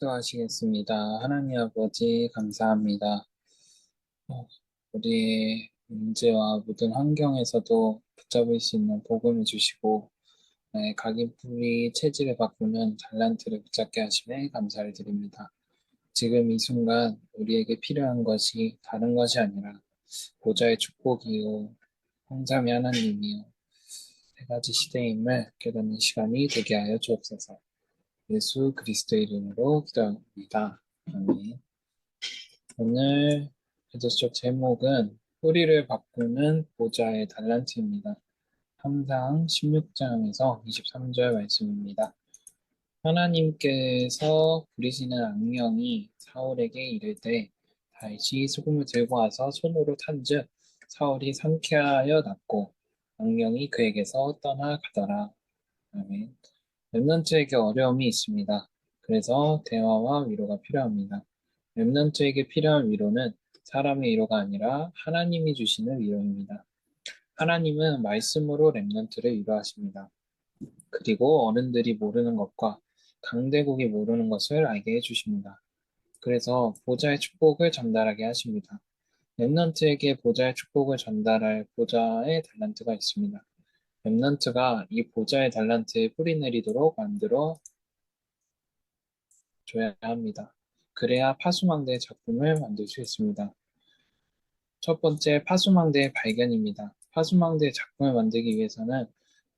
기도하시겠습니다. 하나님 아버지 감사합니다. 어, 우리의 문제와 모든 환경에서도 붙잡을 수 있는 복음을 주시고 각인풀이 체질을 바꾸는 달란트를 붙잡게 하심에 감사를 드립니다. 지금 이 순간 우리에게 필요한 것이 다른 것이 아니라 보좌의 축복이요 성삼위 하나님이요 세 가지 시대임을 깨닫는 시간이 되게 하여 주옵소서. 예수 그리스도 이름으로 기도합니다. 아멘. 오늘 기도속 제목은 뿌리를 바꾸는 보좌의 달란트입니다. 함상 16장에서 23절 말씀입니다. 하나님께서 부리시는 악령이 사울에게 이를 때 다시 소금을 들고 와서 손으로 탄즉 사울이 상쾌하여 낫고 악령이 그에게서 떠나가더라. 아멘. 렘넌트에게 어려움이 있습니다. 그래서 대화와 위로가 필요합니다. 렘넌트에게 필요한 위로는 사람의 위로가 아니라 하나님이 주시는 위로입니다. 하나님은 말씀으로 렘넌트를 위로하십니다. 그리고 어른들이 모르는 것과 강대국이 모르는 것을 알게 해주십니다. 그래서 보좌의 축복을 전달하게 하십니다. 렘넌트에게 보좌의 축복을 전달할 보좌의 달란트가 있습니다. 렘넌트가 이 보좌의 달란트에 뿌리 내리도록 만들어 줘야 합니다. 그래야 파수망대의 작품을 만들 수 있습니다. 첫 번째, 파수망대의 발견입니다. 파수망대의 작품을 만들기 위해서는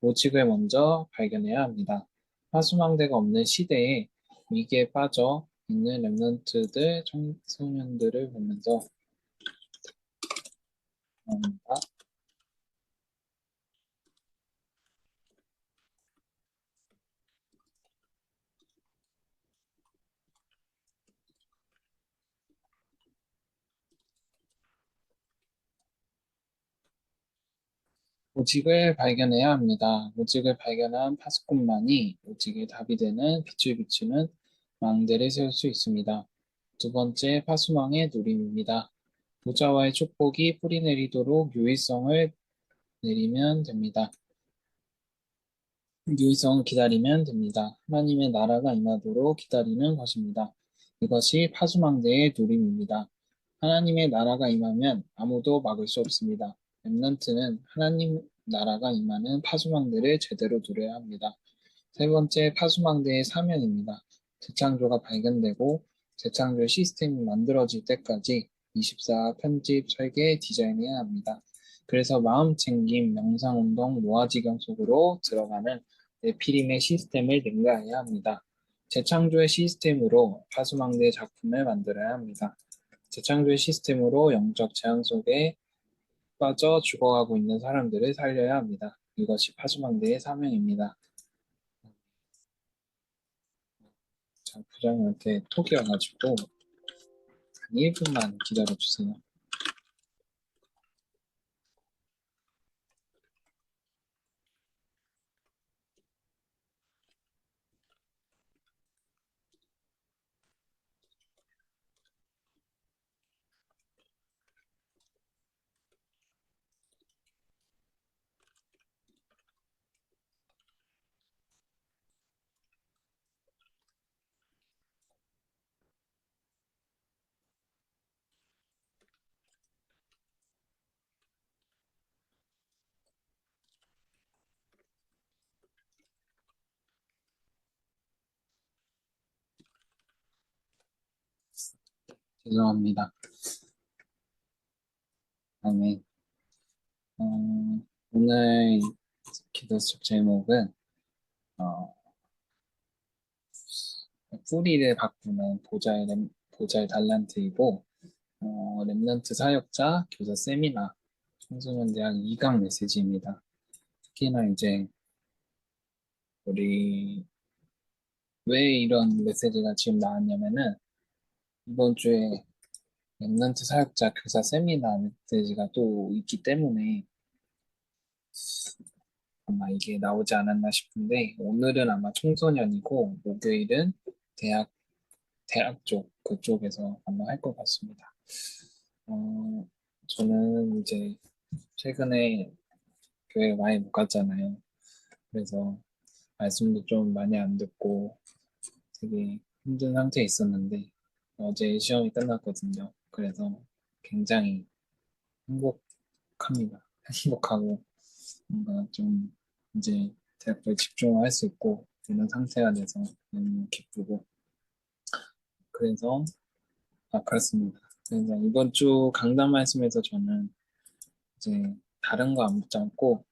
모직을 먼저 발견해야 합니다. 파수망대가 없는 시대에 위기에 빠져 있는 렘넌트들, 청소년들을 보면서 합니다. 모직을 발견해야 합니다. 모직을 발견한 파수꾼만이 모직의 답이 되는 빛을 비추는 망대를 세울 수 있습니다. 두 번째, 파수망의 누림입니다. 보좌와의 축복이 뿌리 내리도록 유의성을 내리면 됩니다. 유의성을 기다리면 됩니다. 하나님의 나라가 임하도록 기다리는 것입니다. 이것이 파수망대의 누림입니다. 하나님의 나라가 임하면 아무도 막을 수 없습니다. 렘넌트는 하나님 나라가 임하는 파수망대를 제대로 누려야 합니다. 세 번째, 파수망대의 사명입니다. 재창조가 발견되고 재창조 시스템이 만들어질 때까지 24 편집, 설계, 디자인해야 합니다. 그래서 마음챙김, 명상운동, 노화지경 속으로 들어가는 네피림의 시스템을 능가해야 합니다. 재창조의 시스템으로 파수망대 작품을 만들어야 합니다. 재창조의 시스템으로 영적 재앙 속에 빠져 죽어가고 있는 사람들을 살려야 합니다. 이것이 파수망대의 사명입니다. 자, 부장님한테 톡이 와가지고 한 1분만 기다려주세요. 죄송합니다. 다음에 오늘 기도 속 제목은 어, 뿌리를 바꾸는 보좌의 달란트이고 렘넌트 사역자 교사 세미나 청소년 대학 2강 메시지입니다. 특히나 이제 우리 왜 이런 메시지가 지금 나왔냐면은 이번 주에 렘넌트 사역자 교사 세미나 메시지가 또 있기 때문에 아마 이게 나오지 않았나 싶은데 오늘은 아마 청소년이고 목요일은 대학 대학 쪽 그쪽에서 아마 할 것 같습니다. 어, 저는 이제 최근에 교회 많이 못 갔잖아요. 그래서 말씀도 좀 많이 안 듣고 되게 힘든 상태에 있었는데 어제 시험이 끝났거든요. 그래서 굉장히 행복합니다. 행복하고 뭔가 좀 이제 대학교에 집중을 할 수 있고 이런 상태가 돼서 너무 기쁘고 그래서 그렇습니다. 그래서 이번 주 강단 말씀에서 저는 이제 다른 거 안 붙잡고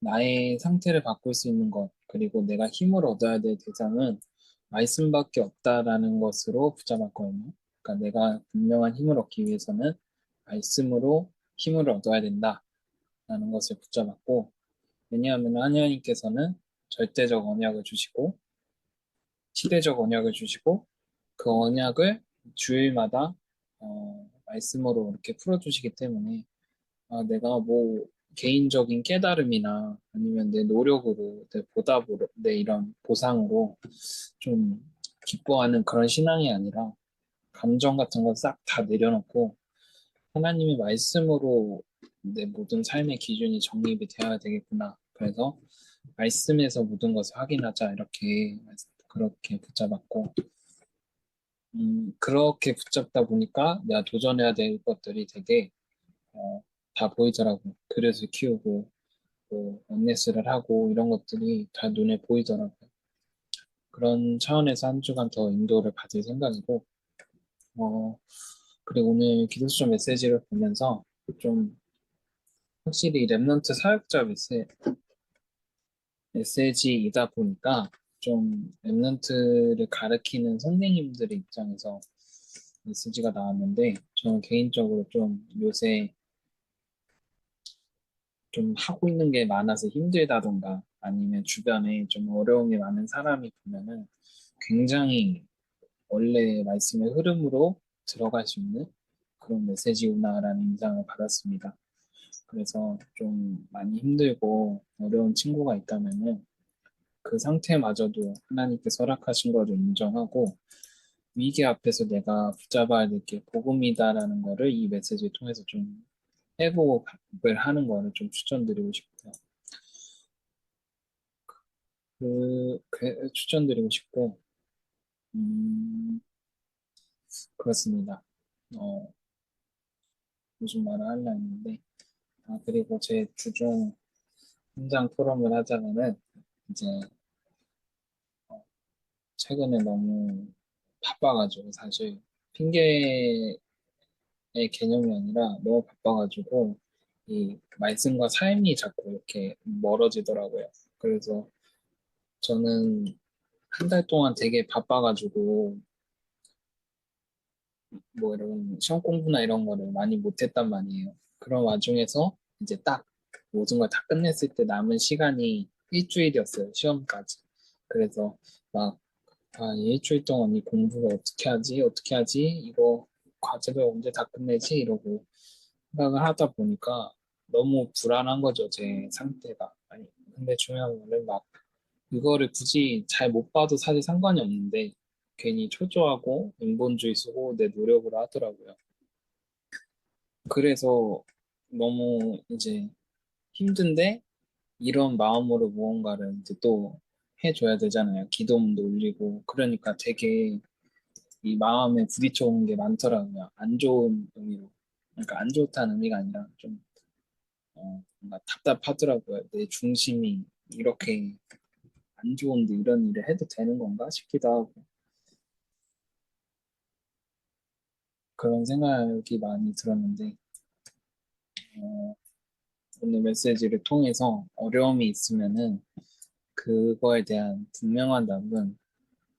나의 상태를 바꿀 수 있는 것, 그리고 내가 힘을 얻어야 될 대상은 말씀밖에 없다라는 것으로 붙잡았거든요. 그러니까 내가 분명한 힘을 얻기 위해서는 말씀으로 힘을 얻어야 된다라는 것을 붙잡았고, 왜냐하면 하나님께서는 절대적 언약을 주시고, 시대적 언약을 주시고, 그 언약을 주일마다 말씀으로 이렇게 풀어주시기 때문에 내가 뭐 개인적인 깨달음이나 아니면 내 노력으로, 내 보답으로, 내 이런 보상으로 좀 기뻐하는 그런 신앙이 아니라 감정 같은 거 싹 다 내려놓고 하나님의 말씀으로 내 모든 삶의 기준이 정립이 되어야 되겠구나. 그래서 말씀에서 모든 것을 확인하자 이렇게 그렇게 붙잡았고 그렇게 붙잡다 보니까 내가 도전해야 될 것들이 되게 어, 다 보이더라고. 그래서 키우고 뭐 원네스를 하고 이런 것들이 다 눈에 보이더라고요. 그런 차원에서 한 주간 더 인도를 받을 생각이고, 어, 그리고 오늘 기도수점 메시지를 보면서 좀 확실히 랩넌트 사역자 메시지이다 보니까 좀 랩넌트를 가르치는 선생님들의 입장에서 메시지가 나왔는데 저는 개인적으로 좀 요새 좀 하고 있는 게 많아서 힘들다던가 아니면 주변에 좀 어려움이 많은 사람이 보면은 굉장히 원래 말씀의 흐름으로 들어갈 수 있는 그런 메시지구나라는 인상을 받았습니다. 그래서 좀 많이 힘들고 어려운 친구가 있다면은 그 상태마저도 하나님께서 허락하신 거를 인정하고 위기 앞에서 내가 붙잡아야 될 게 복음이다라는 거를 이 메시지를 통해서 좀 회복을 하는 거를 좀 추천드리고 싶고요. 추천드리고 싶고, 음, 그렇습니다. 어, 무슨 말을 하려 했는데, 그리고 제 주중 현장 토론을 하자면은, 이제, 최근에 너무 바빠가지고, 사실, 핑계의 개념이 아니라 너무 바빠가지고, 이 말씀과 삶이 자꾸 이렇게 멀어지더라고요. 그래서 저는 한 달 동안 되게 바빠가지고, 뭐 이런 시험 공부나 이런 거를 많이 못했단 말이에요. 그런 와중에서 이제 딱 모든 걸 다 끝냈을 때 남은 시간이 일주일이었어요. 시험까지. 그래서 막, 이 일주일 동안 이 공부를 어떻게 하지? 어떻게 하지? 이거 과제를 언제 다 끝내지? 이러고 생각을 하다 보니까 너무 불안한 거죠, 제 상태가. 아니, 근데 중요한 거는 막 이거를 굳이 잘 못 봐도 사실 상관이 없는데 괜히 초조하고 인본주의 쓰고 내 노력으로 하더라고요. 그래서 너무 이제 힘든데 이런 마음으로 무언가를 이제 또 해줘야 되잖아요. 기도문도 올리고 그러니까 되게 이 마음에 부딪혀오는 게 많더라고요. 안 좋은 의미로. 그러니까 안 좋다는 의미가 아니라 좀 뭔가 답답하더라고요. 내 중심이 이렇게 안 좋은데 이런 일을 해도 되는 건가 싶기도 하고 그런 생각이 많이 들었는데 어, 오늘 메시지를 통해서 어려움이 있으면은 그거에 대한 분명한 답은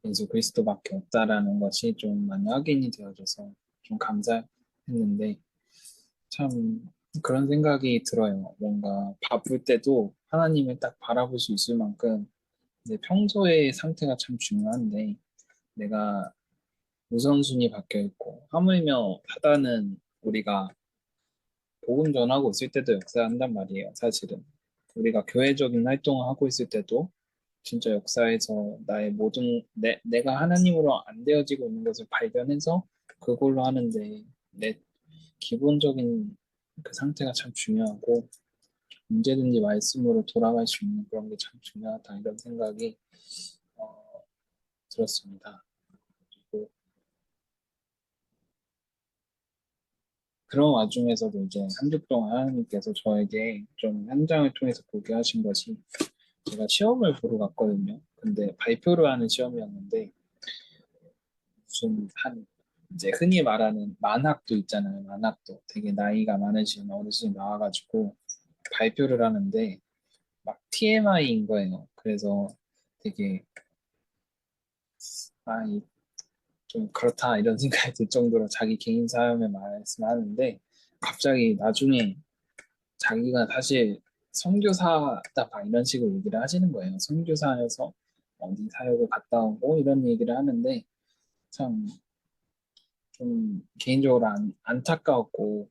예수 그리스도밖에 없다라는 것이 좀 많이 확인이 되어져서 좀 감사했는데 참 그런 생각이 들어요. 뭔가 바쁠 때도 하나님을 딱 바라볼 수 있을 만큼 이제 평소의 상태가 참 중요한데 내가 우선순위 바뀌어 있고 하물며 하다는 우리가 복음 전하고 있을 때도 역사한단 말이에요. 사실은 우리가 교회적인 활동을 하고 있을 때도 진짜 역사에서 나의 모든 내가 하나님으로 안 되어지고 있는 것을 발견해서 그걸로 하는데 내 기본적인 그 상태가 참 중요하고 언제든지 말씀으로 돌아갈 수 있는 그런 게 참 중요하다 이런 생각이 들었습니다. 그리고 그런 와중에서도 이제 한 주 동안 하나님께서 저에게 좀 현장을 통해서 보게 하신 것이 제가 시험을 보러 갔거든요. 근데 발표를 하는 시험이었는데 무슨 한 이제 흔히 말하는 만학도 있잖아요. 만학도 되게 나이가 많으신 어르신이 나와가지고 발표를 하는데 막 TMI인 거예요. 그래서 되게 아, 좀 그렇다 이런 생각이 들 정도로 자기 개인 사연을 말씀하는데 갑자기 나중에 자기가 사실 선교사다 봐 이런 식으로 얘기를 하시는 거예요. 선교사여서 어디 사역을 갔다 오고 이런 얘기를 하는데 참 좀 개인적으로 안타까웠고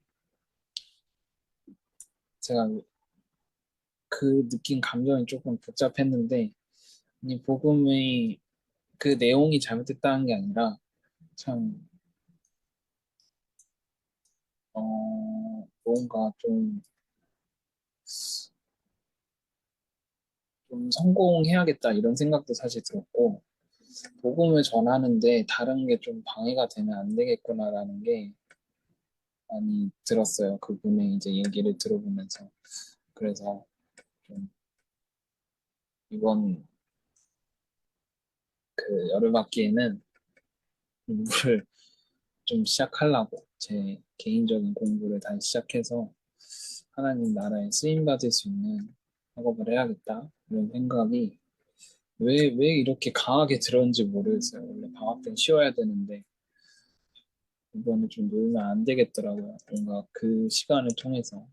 제가 그 느낀 감정이 조금 복잡했는데 이 복음의 그 내용이 잘못됐다는 게 아니라 참 뭔가 좀 성공해야겠다 이런 생각도 사실 들었고 복음을 전하는데 다른 게 좀 방해가 되면 안 되겠구나라는 게 많이 들었어요. 그분의 이제 얘기를 들어보면서. 그래서 좀 이번 그 여름학기에는 공부를 좀 시작하려고 제 개인적인 공부를 다시 시작해서 하나님 나라에 쓰임 받을 수 있는 작업을 해야겠다 이런 생각이 왜 이렇게 강하게 들었는지 모르겠어요. 원래 방학 때는 쉬어야 되는데 이번에 좀 놀면 안 되겠더라고요. 뭔가 그 시간을 통해서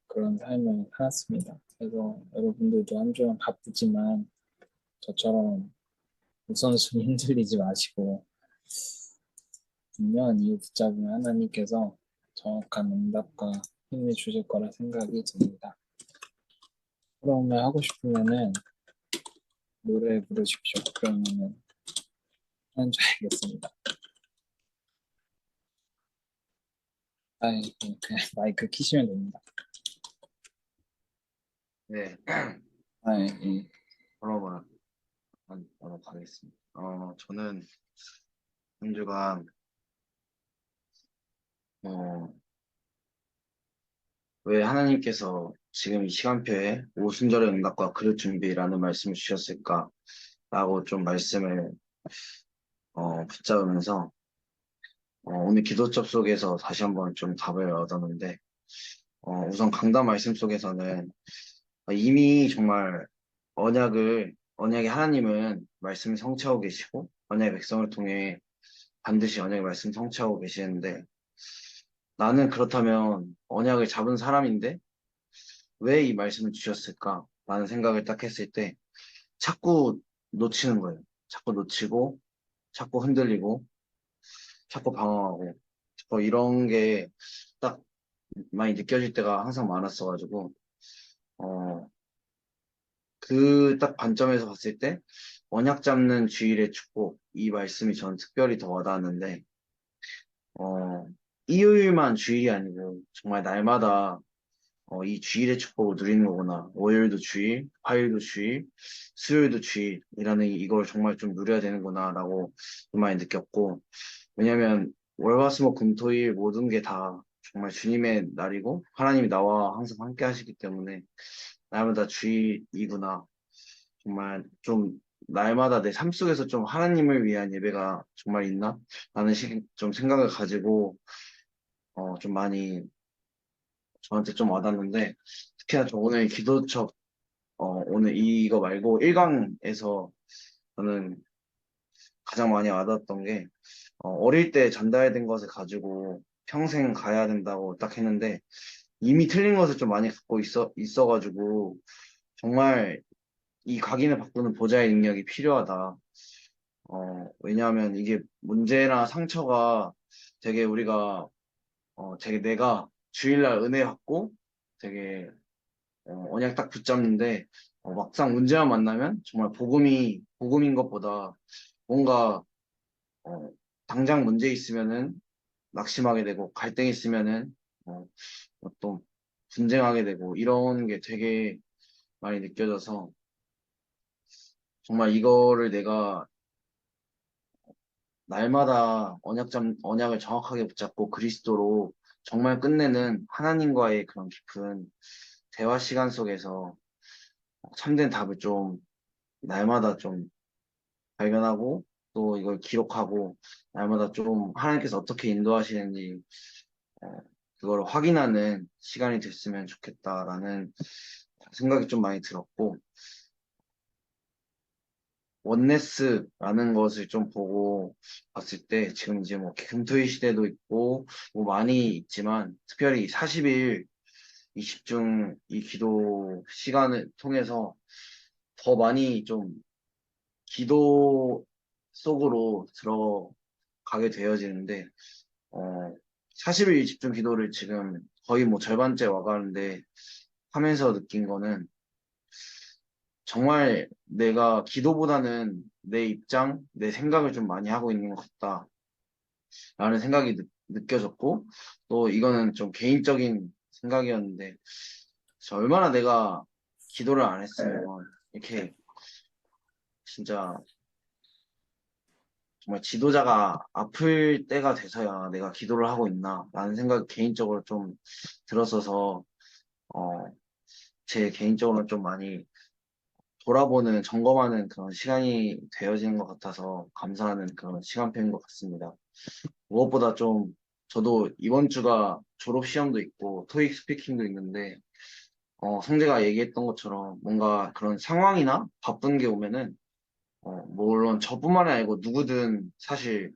그런 삶을 살았습니다. 그래서 여러분들도 한 주간 바쁘지만 저처럼 우선순위 흔들리지 마시고 분명한 이유 붙잡으면 하나님께서 정확한 응답과 힘을 주실 거라 생각이 듭니다. 그러면 하고 싶으면은 노래 부르십시오. 그러면은 한 줄 알겠습니다. 아, 그냥 마이크 키시면 됩니다. 네, 아, 예. 그러면 한번 가겠습니다. 저는 한 주간 어, 왜 하나님께서 지금 이 시간표에 오순절의 응답과 그릇 준비라는 말씀을 주셨을까라고 좀 말씀을 붙잡으면서 오늘 기도 접속에서 다시 한번 좀 답을 얻었는데 우선 강단 말씀 속에서는 이미 정말 언약의 하나님은 말씀을 성취하고 계시고 언약의 백성을 통해 반드시 언약의 말씀 성취하고 계시는데 나는 그렇다면 언약을 잡은 사람인데 왜 이 말씀을 주셨을까? 라는 생각을 딱 했을 때 자꾸 놓치는 거예요. 자꾸 놓치고, 자꾸 흔들리고, 자꾸 방황하고, 자꾸 이런 게 딱 많이 느껴질 때가 항상 많았어가지고, 어, 그 딱 관점에서 봤을 때 언약 잡는 주일의 축복, 이 말씀이 전 특별히 더 와닿았는데, 어, 일요일만 주일이 아니고 정말 날마다 이 주일의 축복을 누리는 거구나. 월요일도 주일, 화요일도 주일, 수요일도 주일이라는 이걸 정말 좀 누려야 되는구나라고 좀 많이 느꼈고, 왜냐면 월화수목 금토일 모든 게 다 정말 주님의 날이고 하나님이 나와 항상 함께 하시기 때문에 날마다 주일이구나. 정말 좀 날마다 내 삶 속에서 좀 하나님을 위한 예배가 정말 있나? 라는 좀 생각을 가지고 좀 많이 저한테 좀 와닿는데 특히나 저 오늘 기도첩 오늘 이거 말고 1강에서 저는 가장 많이 와닿았던 게 어릴 때 전달된 것을 가지고 평생 가야 된다고 딱 했는데 이미 틀린 것을 좀 많이 갖고 있어가지고 정말 이 각인을 바꾸는 보좌의 능력이 필요하다. 왜냐하면 이게 문제나 상처가 되게 우리가 되게 내가 주일날 은혜 받고 되게 언약 딱 붙잡는데 막상 문제만 만나면 정말 복음인 것보다 뭔가 어, 당장 문제 있으면은 낙심하게 되고 갈등 있으면은 어, 또 분쟁하게 되고 이런 게 되게 많이 느껴져서 정말 이거를 내가 날마다 언약을 정확하게 붙잡고 그리스도로 정말 끝내는 하나님과의 그런 깊은 대화 시간 속에서 참된 답을 좀 날마다 좀 발견하고 또 이걸 기록하고 날마다 좀 하나님께서 어떻게 인도하시는지 어, 그걸 확인하는 시간이 됐으면 좋겠다라는 생각이 좀 많이 들었고 원네스라는 것을 좀 보고 봤을 때 지금 이제 뭐 금토일 시대도 있고 뭐 많이 있지만 특별히 40일 20중 이 기도 시간을 통해서 더 많이 좀 기도 속으로 들어가게 되어지는데 어 40일 20중 기도를 지금 거의 뭐 절반째 와가는데 하면서 느낀 거는 정말 내가 기도보다는 내 입장, 내 생각을 좀 많이 하고 있는 것 같다라는 생각이 느껴졌고, 또 이거는 좀 개인적인 생각이었는데, 얼마나 내가 기도를 안 했으면, 이렇게 진짜 정말 지도자가 아플 때가 돼서야 내가 기도를 하고 있나라는 생각이 개인적으로 좀 들었어서, 어, 제 개인적으로 좀 많이 돌아보는, 점검하는 그런 시간이 되어지는 것 같아서 감사하는 그런 시간표인 것 같습니다. 무엇보다 좀, 저도 이번 주가 졸업 시험도 있고, 토익 스피킹도 있는데, 성재가 얘기했던 것처럼 뭔가 그런 상황이나 바쁜 게 오면은, 물론 저뿐만이 아니고 누구든 사실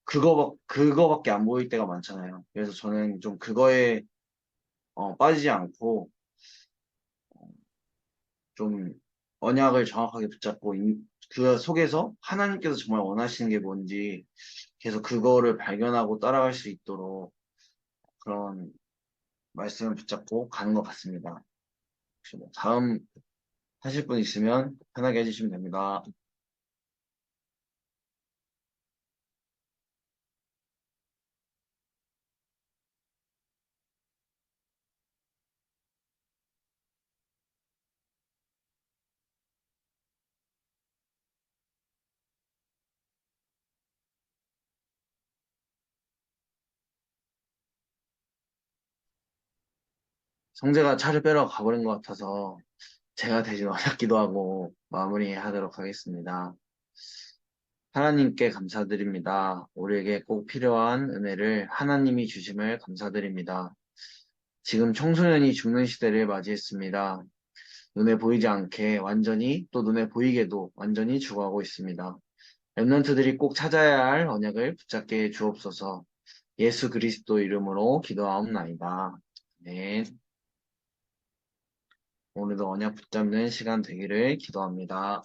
그거밖에 안 보일 때가 많잖아요. 그래서 저는 좀 그거에, 빠지지 않고, 좀 언약을 정확하게 붙잡고 그 속에서 하나님께서 정말 원하시는 게 뭔지 계속 그거를 발견하고 따라갈 수 있도록 그런 말씀을 붙잡고 가는 것 같습니다. 혹시 뭐 다음 하실 분 있으면 편하게 해주시면 됩니다. 성재가 차를 빼러 가버린 것 같아서 제가 대신 언약 기도하고 마무리하도록 하겠습니다. 하나님께 감사드립니다. 우리에게 꼭 필요한 은혜를 하나님이 주심을 감사드립니다. 지금 청소년이 죽는 시대를 맞이했습니다. 눈에 보이지 않게 완전히 또 눈에 보이게도 완전히 죽어가고 있습니다. 랩런트들이 꼭 찾아야 할 언약을 붙잡게 해 주옵소서. 예수 그리스도 이름으로 기도하옵나이다. 네. 오늘도 언약 붙잡는 시간 되기를 기도합니다.